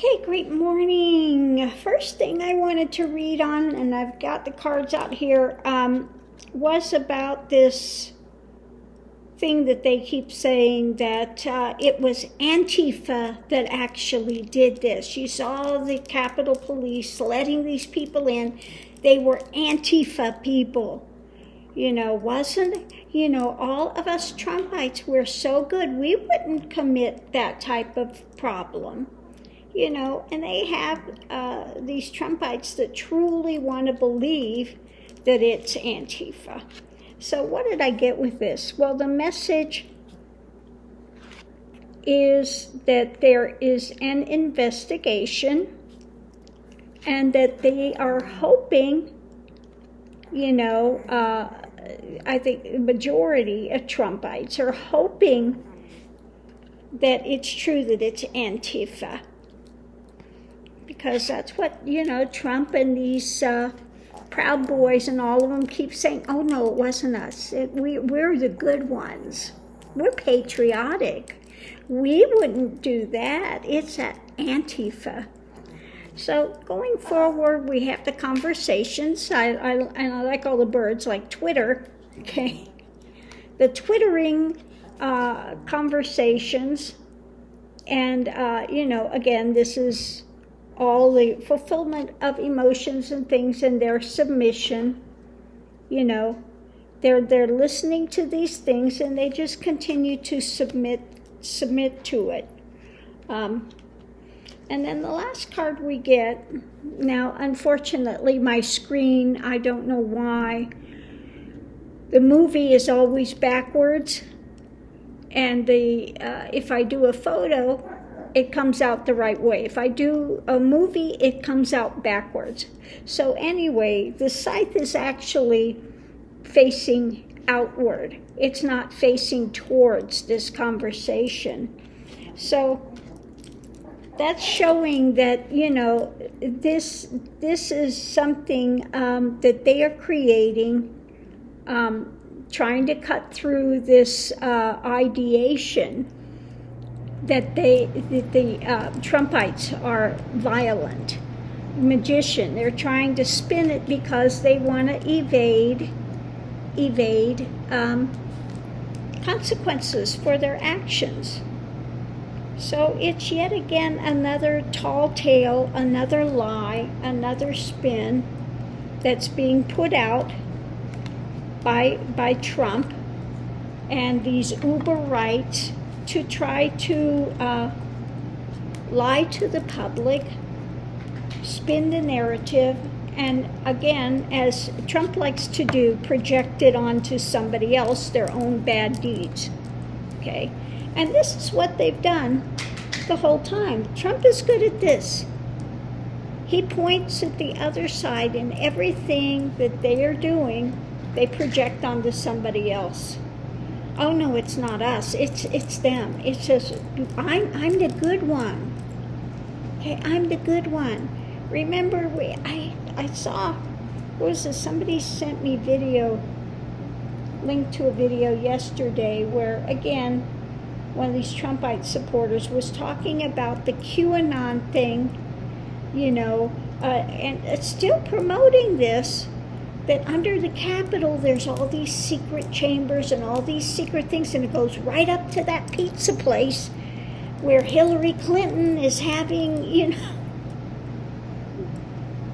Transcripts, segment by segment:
Okay, great morning. First thing I wanted to read on, and I've got the cards out here, was about this thing that they keep saying that it was Antifa that actually did this. You saw the Capitol Police letting these people in. They were Antifa people. Wasn't, all of us Trumpites, we're so good, we wouldn't commit that type of problem. And they have these Trumpites that truly want to believe that it's Antifa. So what did I get with this? Well, the message is that there is an investigation and that they are hoping, I think the majority of Trumpites are hoping that it's true that it's Antifa. Because that's what, Trump and these Proud Boys and all of them keep saying, oh, no, it wasn't us. We're the good ones. We're patriotic. We wouldn't do that. It's that Antifa. So going forward, we have the conversations. I like all the birds, like Twitter, okay? The twittering conversations. And, again, this is all the fulfillment of emotions and things and their submission. They're listening to these things and they just continue to submit to it. And then the last card we get, now unfortunately my screen, I don't know why, the movie is always backwards, and if I do a photo, it comes out the right way. If I do a movie, it comes out backwards. So anyway, the scythe is actually facing outward. It's not facing towards this conversation. So that's showing that, this is something that they are creating, trying to cut through this ideation that the Trumpites are violent, magician. They're trying to spin it because they want to evade consequences for their actions. So it's yet again another tall tale, another lie, another spin that's being put out by Trump and these uber rights to try to lie to the public, spin the narrative, and again, as Trump likes to do, project it onto somebody else, their own bad deeds. Okay? And this is what they've done the whole time. Trump is good at this. He points at the other side, and everything that they are doing, they project onto somebody else. Oh no, it's not us. It's them. It's just I'm the good one. Okay, I'm the good one. Remember, I saw, what was this? Somebody sent me link to a video yesterday where again one of these Trumpite supporters was talking about the QAnon thing, and it's still promoting this. That under the Capitol, there's all these secret chambers and all these secret things, and it goes right up to that pizza place where Hillary Clinton is having,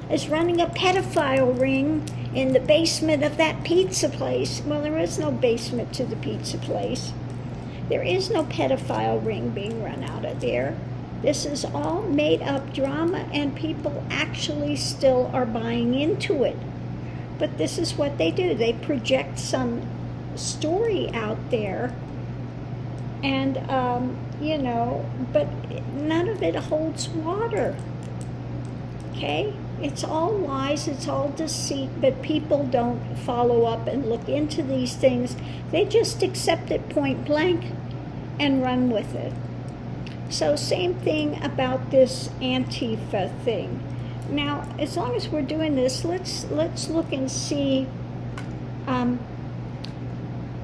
is running a pedophile ring in the basement of that pizza place. Well, there is no basement to the pizza place. There is no pedophile ring being run out of there. This is all made up drama, and people actually still are buying into it. But this is what they do. They project some story out there, and, but none of it holds water. Okay? It's all lies, it's all deceit, but people don't follow up and look into these things. They just accept it point blank and run with it. So same thing about this Antifa thing. Now, as long as we're doing this, let's look and see,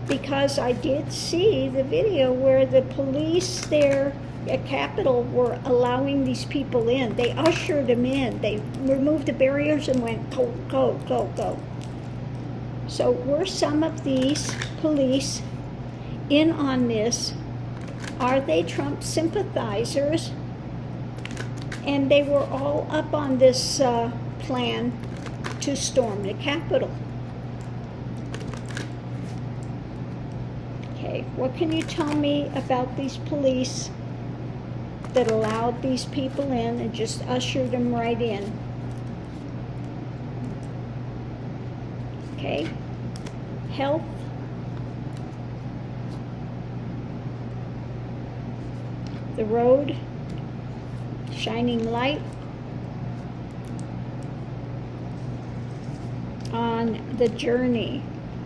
because I did see the video where the police there Capitol were allowing these people in. They ushered them in. They removed the barriers and went, go, go, go, go. So were some of these police in on this? Are they Trump sympathizers? And they were all up on this plan to storm the Capitol. Okay, what can you tell me about these police that allowed these people in and just ushered them right in? Okay, health. The road, shining light on the journey,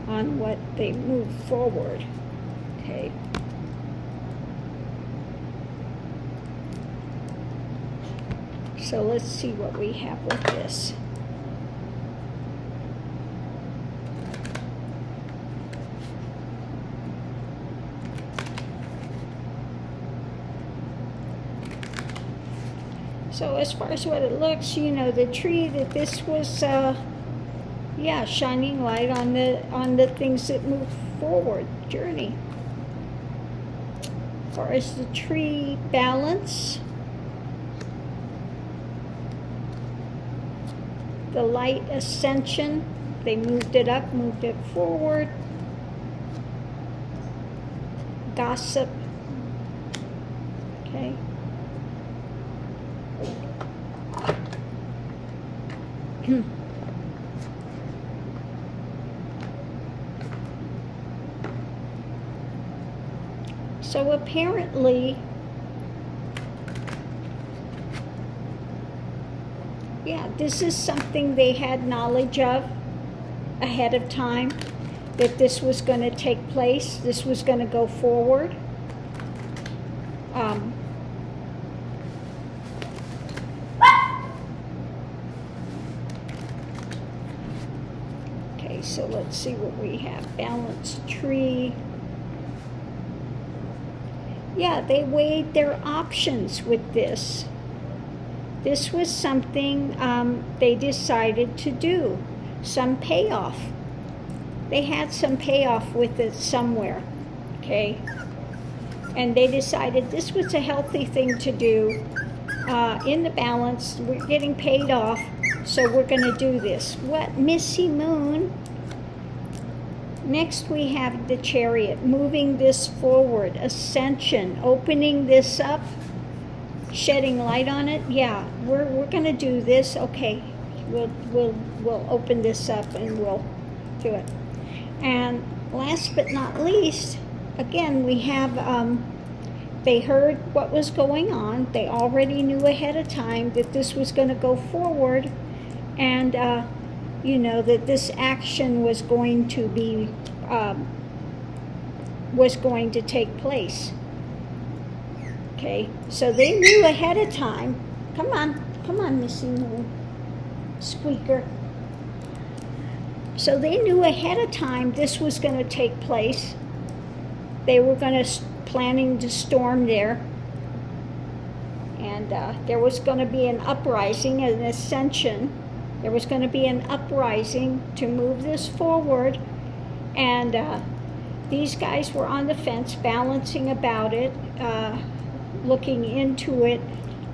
on what they move forward. Okay. So let's see what we have with this. So as far as what it looks, you know, the tree that this was, yeah, shining light on the things that move forward, journey. As far as the tree balance, the light ascension, they moved it up, moved it forward. Gossip, okay. So apparently, yeah, this is something they had knowledge of ahead of time, that this was going to take place, this was going to go forward. Okay, so let's see what we have. Balanced tree. Yeah, they weighed their options with this. This was something they decided to do. Some payoff. They had some payoff with it somewhere, okay? And they decided this was a healthy thing to do. In the balance, we're getting paid off, so we're going to do this. What? Missy Moon. Next we have the Chariot, moving this forward, ascension, opening this up, shedding light on it. Yeah, we're going to do this. Okay, we'll open this up and we'll do it. And last but not least, again, we have they heard what was going on. They already knew ahead of time that this was going to go forward, and you know, that this action was going to be take place. Okay, so they knew ahead of time. Come on, Missy Moon, squeaker. So they knew ahead of time this was going to take place. They were planning to storm there, and there was going to be an uprising, an ascension. There was going to be an uprising to move this forward, and these guys were on the fence, balancing about it, looking into it,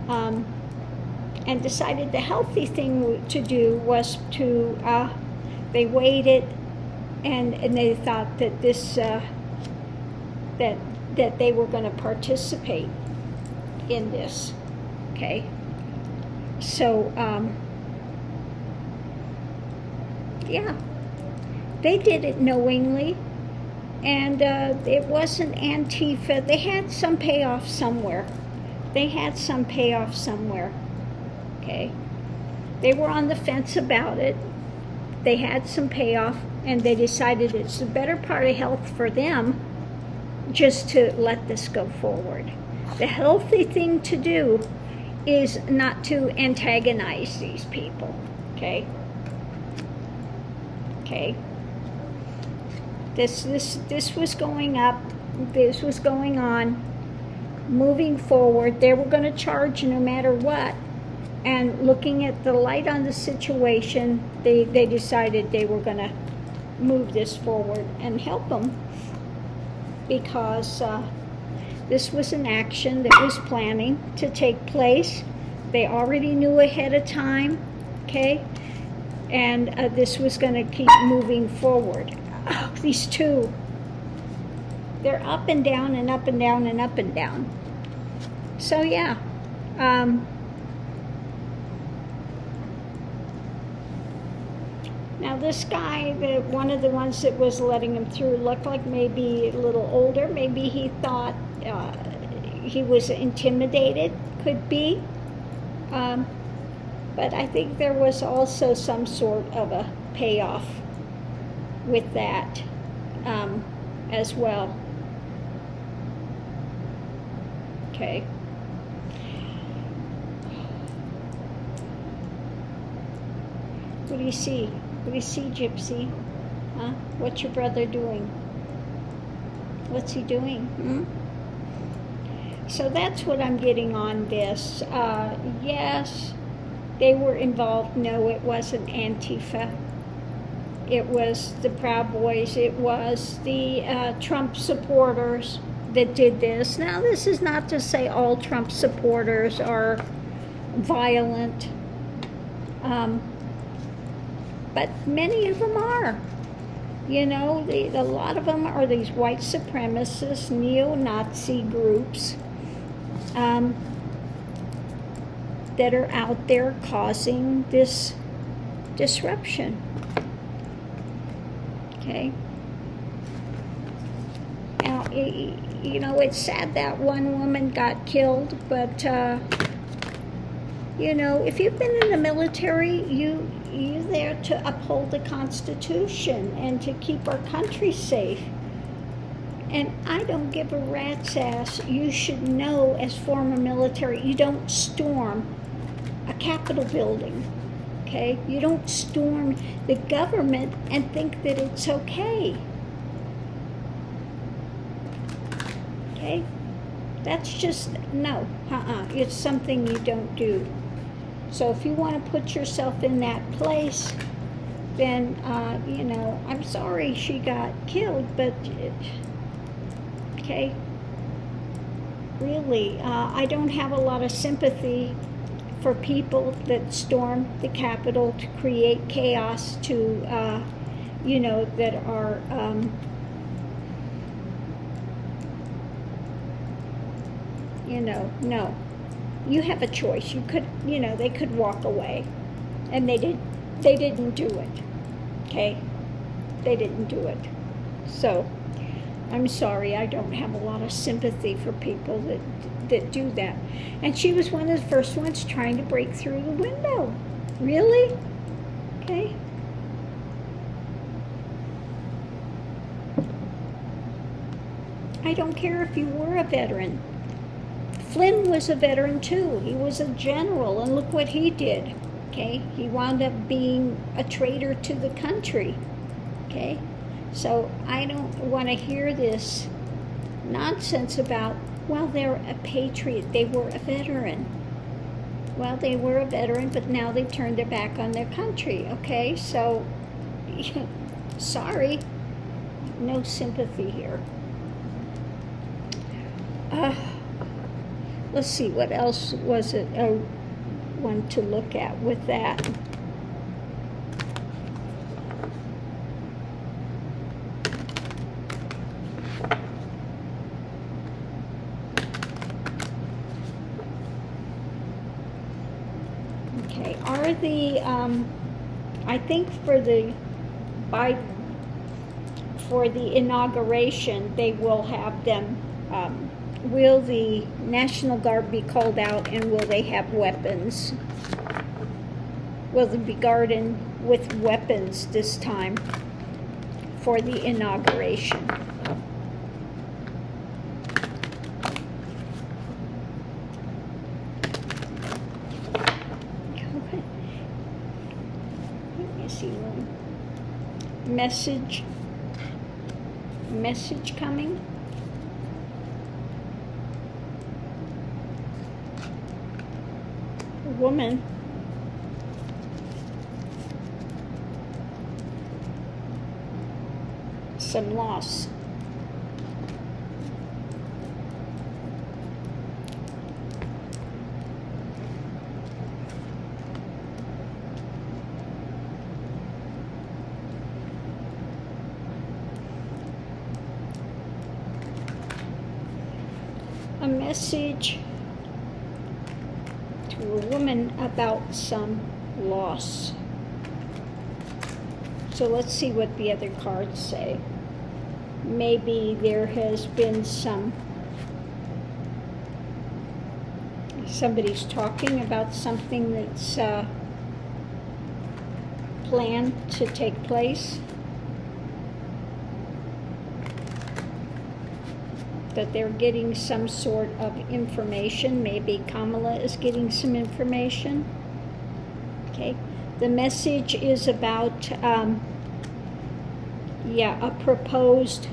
and decided the healthy thing to do was to, they weighed it, and they thought that this, that they were going to participate in this, okay? So, yeah, they did it knowingly, and it wasn't Antifa. They had some payoff somewhere. Okay? They were on the fence about it. They had some payoff, and they decided it's the better part of health for them just to let this go forward. The healthy thing to do is not to antagonize these people, okay? Okay. This was going up. This was going on. moving forward. They were going to charge no matter what. And looking at the light on the situation, they decided they were going to move this forward and help them, because this was an action that was planning to take place. They already knew ahead of time, okay? And this was going to keep moving forward. Oh, these two, they're up and down and up and down and up and down. So yeah, now this guy, one of the ones that was letting him through, looked like maybe a little older. Maybe he thought he was intimidated, could be. But I think there was also some sort of a payoff with that as well. Okay. What do you see? What do you see, Gypsy? Huh? What's your brother doing? What's he doing? So that's what I'm getting on this. Yes, they were involved. No, it wasn't Antifa. It was the Proud Boys. It was the Trump supporters that did this. Now, this is not to say all Trump supporters are violent, but many of them are. You know, a lot of them are these white supremacist, neo-Nazi groups that are out there causing this disruption. Okay? Now, you know, it's sad that one woman got killed, but, you know, if you've been in the military, you're there to uphold the Constitution and to keep our country safe. And I don't give a rat's ass. You should know, as former military, you don't storm a Capitol building, okay? You don't storm the government and think that it's okay. Okay? That's just, no, it's something you don't do. So if you want to put yourself in that place, then, you know, I'm sorry she got killed, but, okay? Really, I don't have a lot of sympathy for people that storm the Capitol to create chaos, to, you know, that are, you know, no. You have a choice. You could, you know, they could walk away. And they didn't do it. Okay? They didn't do it. So, I'm sorry, I don't have a lot of sympathy for people that do that. And she was one of the first ones trying to break through the window. Really? Okay? I don't care if you were a veteran. Flynn was a veteran too. He was a general, and look what he did. Okay? He wound up being a traitor to the country. Okay? So I don't want to hear this nonsense about, well, they're a patriot. They were a veteran. Well, they were a veteran, but now they turned their back on their country. Okay? So, sorry. No sympathy here. Let's see, what else was it I want to look at with that? Okay, are the, I think for the inauguration, they will have them, will the National Guard be called out, and will they have weapons? Will they be guarded with weapons this time for the inauguration? Let me see one. Message coming. woman. Some loss. A message to a woman about some loss. So let's see what the other cards say. Maybe there has been somebody's talking about something that's planned to take place. That they're getting some sort of information. Maybe Kamala is getting some information. Okay, the message is about a proposed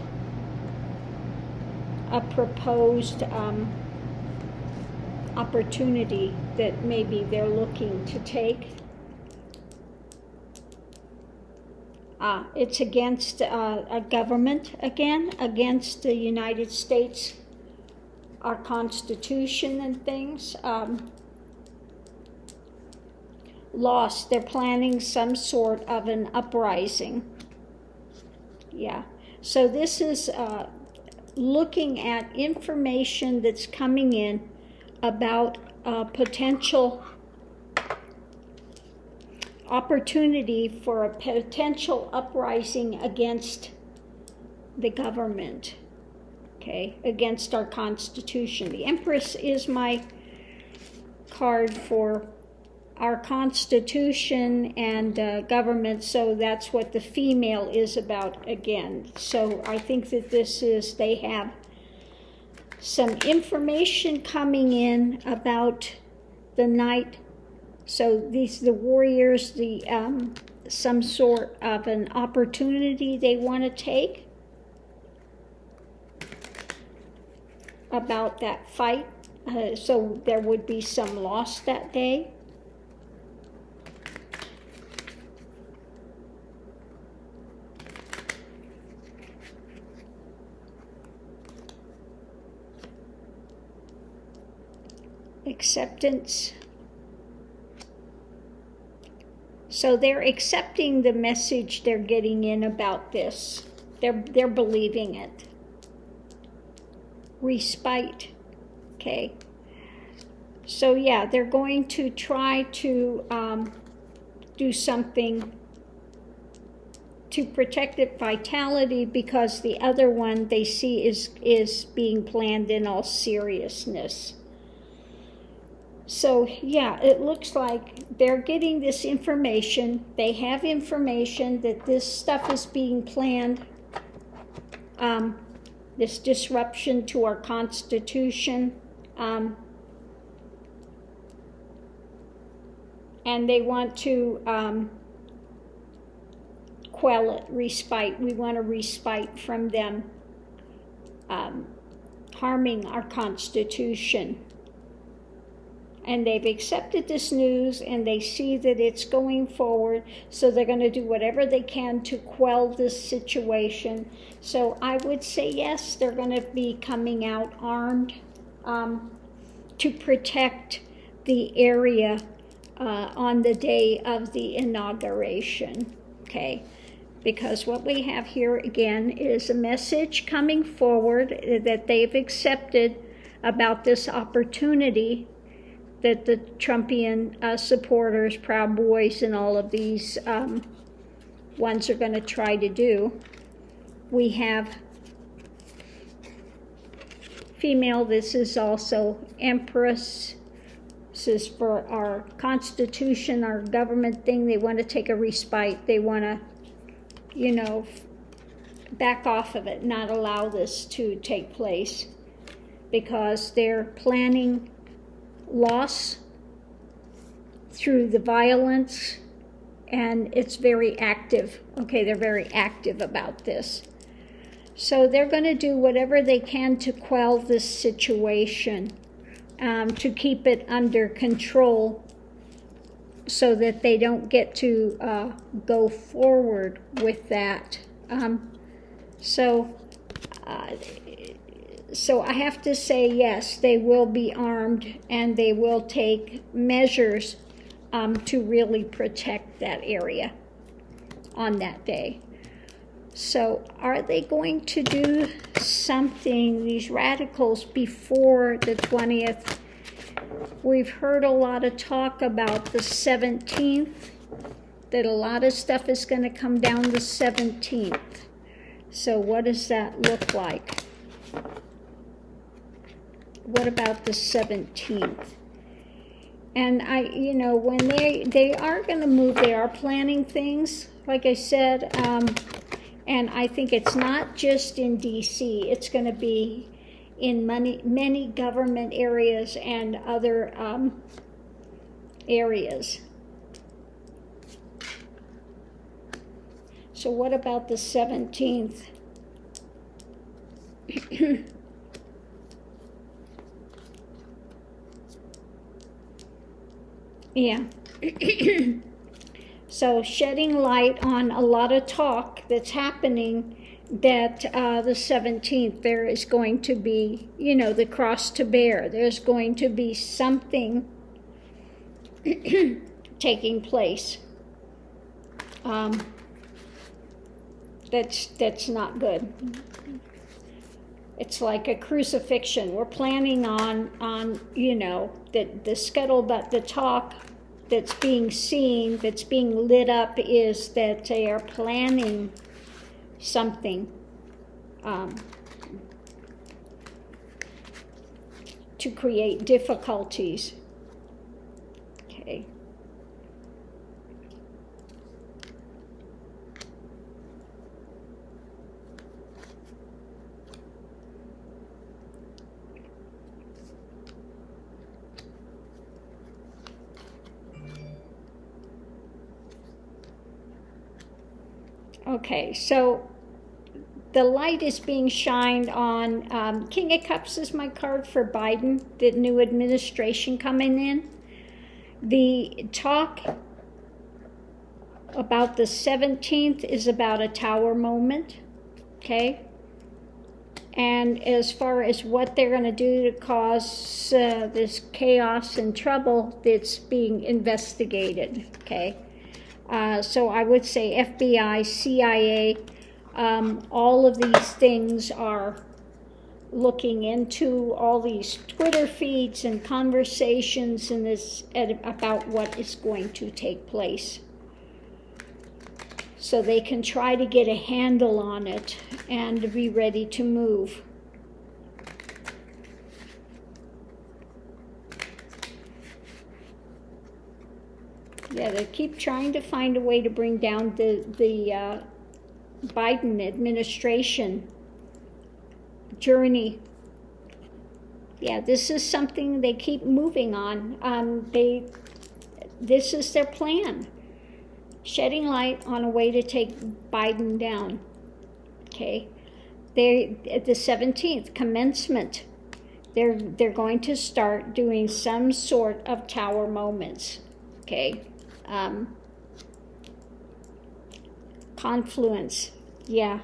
opportunity that maybe they're looking to take. It's against a government again, against the United States, our Constitution and things. Lost. They're planning some sort of an uprising. Yeah. So this is looking at information that's coming in about potential opportunity for a potential uprising against the government, okay, against our Constitution. The Empress is my card for our Constitution and government, so that's what the female is about again. So I think that they have some information coming in about the night. So the warriors, some sort of an opportunity they want to take about that fight. So there would be some loss that day. Acceptance. So they're accepting the message they're getting in about this. They're believing it. Respite. Okay. So yeah, they're going to try to do something to protect its vitality, because the other one they see is being planned in all seriousness. So yeah, it looks like they're getting this information. They have information that this stuff is being planned, this disruption to our Constitution, and they want to quell it, respite. We want a respite from them harming our Constitution. And they've accepted this news, and they see that it's going forward, so they're going to do whatever they can to quell this situation. So I would say yes, they're going to be coming out armed to protect the area on the day of the inauguration, okay? Because what we have here again is a message coming forward that they've accepted about this opportunity that the Trumpian supporters, Proud Boys, and all of these ones are going to try to do. We have female. This is also Empress. This is for our Constitution, our government thing. They want to take a respite. They want to, back off of it, not allow this to take place, because they're planning loss through the violence, and it's very active. Okay, they're very active about this. So they're going to do whatever they can to quell this situation, to keep it under control, so that they don't get to go forward with that. So I have to say, yes, they will be armed and they will take measures to really protect that area on that day. So are they going to do something, these radicals, before the 20th? We've heard a lot of talk about the 17th, that a lot of stuff is going to come down the 17th. So what does that look like? What about the 17th? And when they are going to move, they are planning things, like I said, and I think it's not just in D.C., it's going to be in many government areas and other areas. So what about the 17th? Yeah. So shedding light on a lot of talk that's happening, that the 17th there is going to be, the cross to bear. There's going to be something taking place that's not good. It's like a crucifixion. We're planning on the scuttlebutt, the talk that's being seen, that's being lit up, is that they are planning something to create difficulties. Okay. Okay, so the light is being shined on, King of Cups is my card for Biden, the new administration coming in. The talk about the 17th is about a tower moment, okay? And as far as what they're going to do to cause this chaos and trouble, that's being investigated, okay? So I would say FBI, CIA, all of these things are looking into all these Twitter feeds and conversations and about what is going to take place, so they can try to get a handle on it and be ready to move. Yeah, they keep trying to find a way to bring down the Biden administration journey. Yeah, this is something they keep moving on. This is their plan. Shedding light on a way to take Biden down. Okay, at the 17th commencement, they're going to start doing some sort of tower moments. Okay. Confluence, yeah.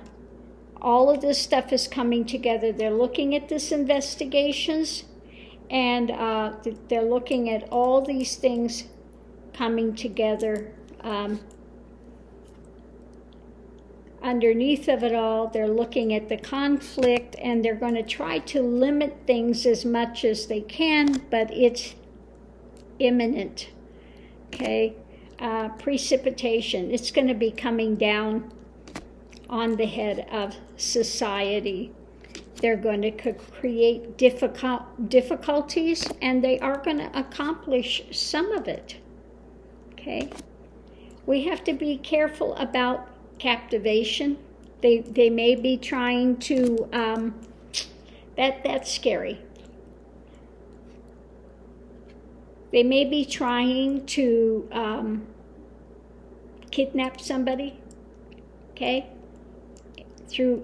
All of this stuff is coming together. They're looking at this investigations, and they're looking at all these things coming together. Underneath of it all, they're looking at the conflict, and they're going to try to limit things as much as they can, but it's imminent. Okay. Precipitation, it's going to be coming down on the head of society. They're going to create difficulties, and they are going to accomplish some of it. Okay, we have to be careful about captivation. They may be trying to that's scary. They may be trying to kidnap somebody, okay, through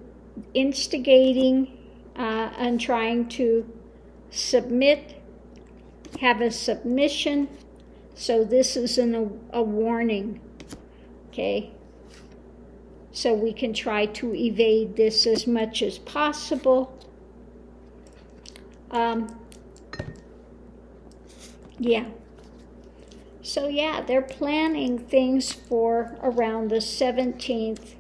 instigating and trying to have a submission So this is a warning, okay? So we can try to evade this as much as possible. Yeah. So yeah, they're planning things for around the 17th.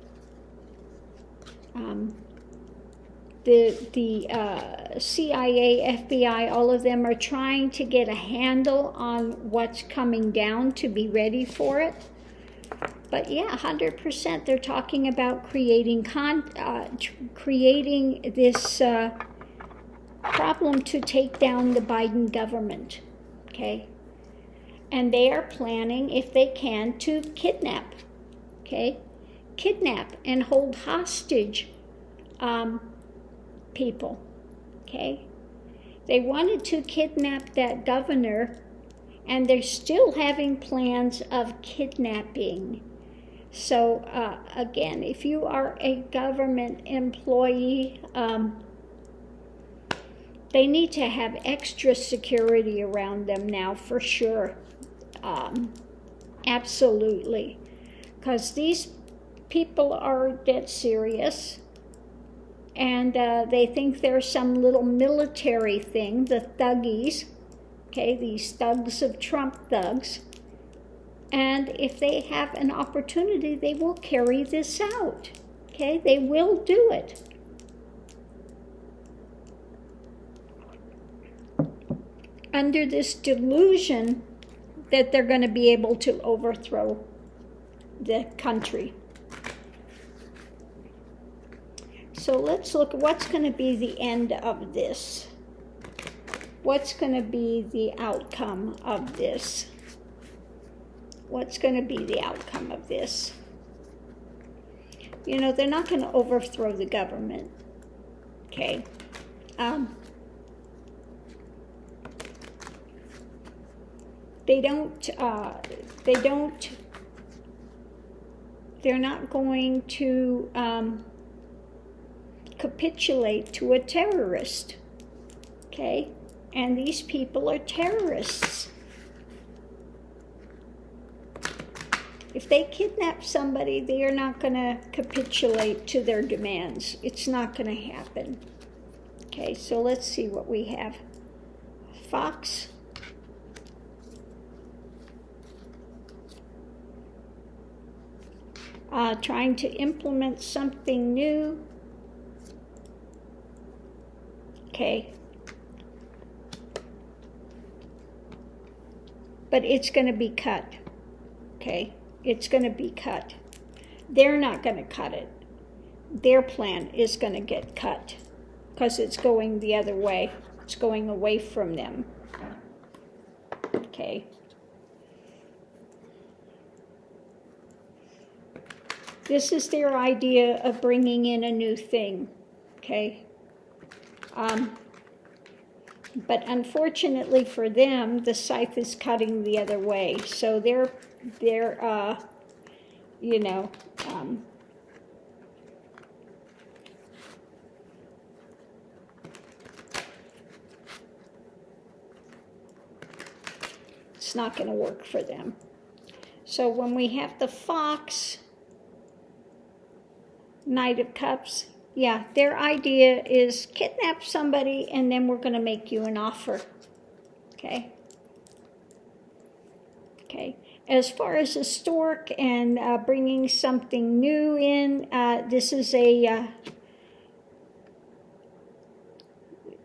The CIA, FBI, all of them are trying to get a handle on what's coming down to be ready for it. But yeah, 100%, they're talking about creating this problem to take down the Biden government, okay? And they are planning, if they can, to kidnap, okay? Kidnap and hold hostage people, okay? They wanted to kidnap that governor, and they're still having plans of kidnapping. So again, if you are a government employee, they need to have extra security around them now for sure. Absolutely. Because these people are dead serious, and they think there's some little military thing, the thuggies, okay, these thugs of Trump thugs. And if they have an opportunity, they will carry this out, okay? They will do it. Under this delusion that they're going to be able to overthrow the country. So let's look at what's going to be the end of this. What's going to be the outcome of this? What's going to be the outcome of this? You know, they're not going to overthrow the government, okay? They're not going to capitulate to a terrorist, okay? And these people are terrorists. If they kidnap somebody, they are not going to capitulate to their demands. It's not going to happen. Okay, so let's see what we have. Fox. Trying to implement something new. Okay. But it's going to be cut. Okay. It's going to be cut. They're not going to cut it. Their plan is going to get cut because it's going the other way. It's going away from them. Okay. This is their idea of bringing in a new thing. Okay. But unfortunately for them, the scythe is cutting the other way. So they're you know, it's not going to work for them. So when we have the Fox, Knight of Cups, yeah, their idea is kidnap somebody and then we're going to make you an offer. Okay. Okay. As far as a stork and bringing something new in, this is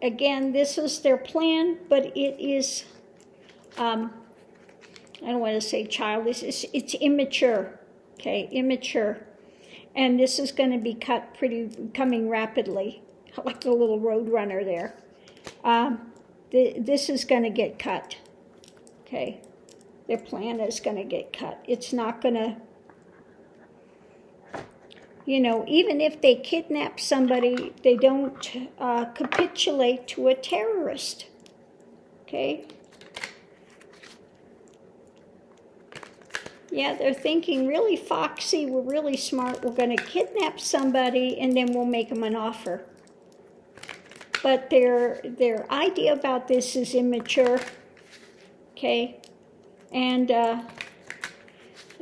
again, this is their plan, but it is, I don't want to say childish, it's immature, okay, immature. And this is going to be cut coming rapidly, like the little road runner there. This is going to get cut, okay. Their plan is going to get cut. It's not going to, you know, even if they kidnap somebody, they don't capitulate to a terrorist. Okay? Yeah, they're thinking really foxy, we're really smart, we're going to kidnap somebody and then we'll make them an offer. But their idea about this is immature. Okay? And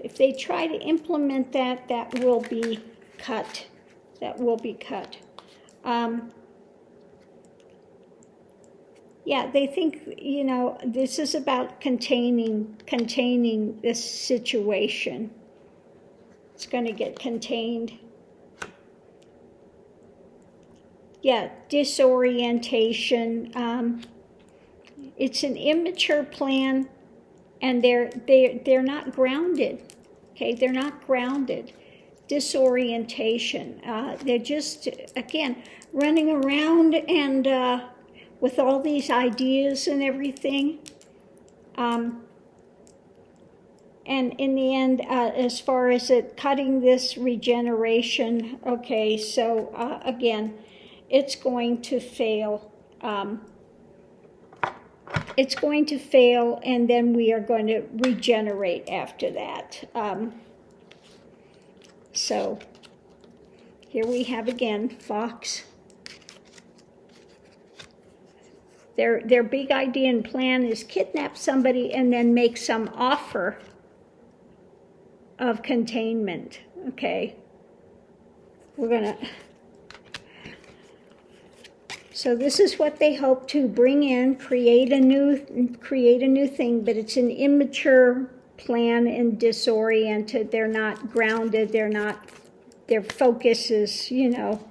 if they try to implement that, that will be cut. That will be cut. Yeah, they think, you know, this is about containing this situation. It's going to get contained. Yeah, disorientation. It's an immature plan, and they're not grounded. Okay, they're not grounded. Disorientation. They're just, again, running around and with all these ideas and everything. And in the end, as far as it cutting this regeneration, okay, so again, it's going to fail. It's going to fail, and then we are going to regenerate after that. So here we have again Fox. Their big idea and plan is kidnap somebody and then make some offer of containment. Okay, we're gonna. So this is what they hope to bring in, create a new thing, but it's an immature plan and disoriented. They're not grounded. Their focus is, you know,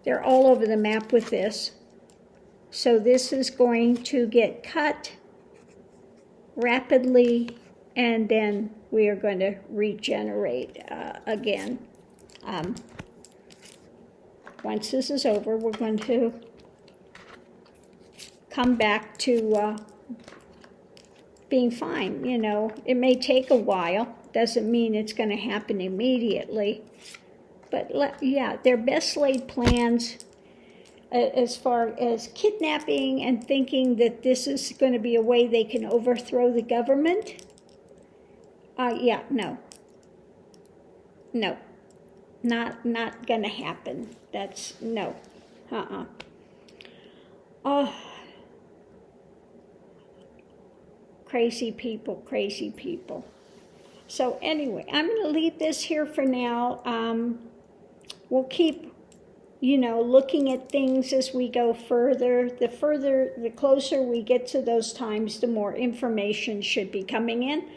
they're all over the map with this. So this is going to get cut rapidly, and then we are going to regenerate again. Once this is over, we're going to come back to being fine. You know, it may take a while. Doesn't mean it's going to happen immediately. But yeah, their best laid plans as far as kidnapping and thinking that this is going to be a way they can overthrow the government. Yeah, no, not going to happen. That's no, Oh, crazy people. So anyway, I'm going to leave this here for now. We'll keep, you know, looking at things as we go further. The closer we get to those times, the more information should be coming in.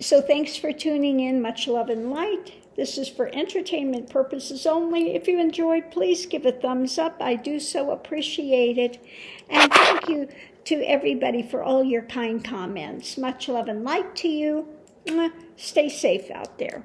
So thanks for tuning in. Much love and light. This is for entertainment purposes only. If you enjoyed, please give a thumbs up. I do so appreciate it. And thank you to everybody for all your kind comments. Much love and light to you. Stay safe out there.